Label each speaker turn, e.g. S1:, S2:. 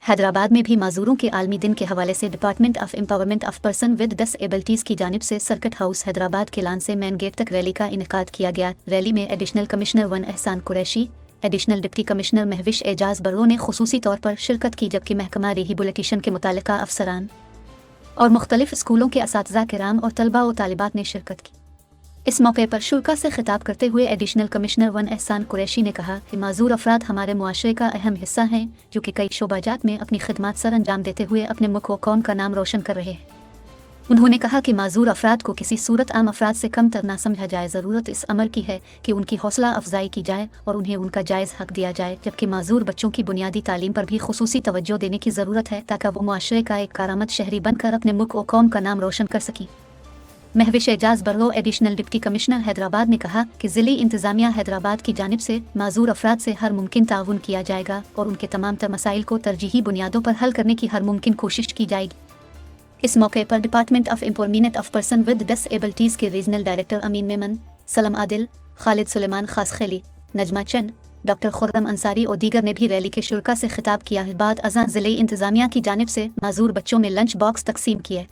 S1: हैदराबाद में भी माजूरों के आलमी दिन के हवाले से department of empowerment of person with disabilities की जानिब से सर्किट हाउस हैदराबाद के लान से मेन गेट तक रैली का इनेकाद किया गया। रैली में additional commissioner 1 Ehsan Qureshi, additional deputy commissioner Mahwish Ejaz Barro ने खुसूसी तौर पर शिरकत की, जबकि महकमा रिहेबिलिटेशन के मुतालिका अफसरान और मुख्तलिफ स्कूलों के असातिज़ा किराम और तलबा व तालिबात ने शिरकत की। इस मौके पर शुरा से खिताब करते हुए एडिशनल कमिश्नर 1 एहसान कुरैशी ने कहा कि माजूर अफराद हमारे मुआशरे का अहम हिस्सा हैं, जो कि कई शोबाजात में अपनी खिदमत सर अंजाम देते हुए अपने मुल्क व कौम का नाम रोशन कर रहे हैं। उन्होंने कहा कि माजूर अफराद को किसी सूरत आम अफराद से कम तर ना समझा जाए। ज़रूरत इस अमर की है कि उनकी हौसला अफजाई की जाए और उन्हें उनका जायज़ हक दिया जाए, जबकि माजूर बच्चों की बुनियादी तालीम पर भी खुसूसी तवज्जो देने की ज़रूरत है ताकि वो मुआशरे का एक कारामद शहरी बनकर अपने मुल्क व कौम का नाम रोशन कर सकें। Mahwish Ejaz Barro additional deputy commissioner Hyderabad ने कहा कि ज़िली इंतज़ामिया हैदराबाद की जानिब से माजूर अफराद से हर मुमकिन ताउन किया जाएगा और उनके तमाम तर मसाइल को तरजीही बुनियादों पर हल करने की हर मुमकिन कोशिश की जाएगी। इस मौके पर department of empowerment of person with disabilities के रीजनल डायरेक्टर अमीन मेमन, सलम आदिल, खालिद सुलेमान खासखेली, नजमा चंद, डॉक्टर खुर्रम अंसारी और दीगर ने भी रैली के शुरा से खिताब किया। बाद अज़ां ज़िले इंतज़ामिया की जानिब से माजूर बच्चों में लंच बॉक्स तकसीम किए।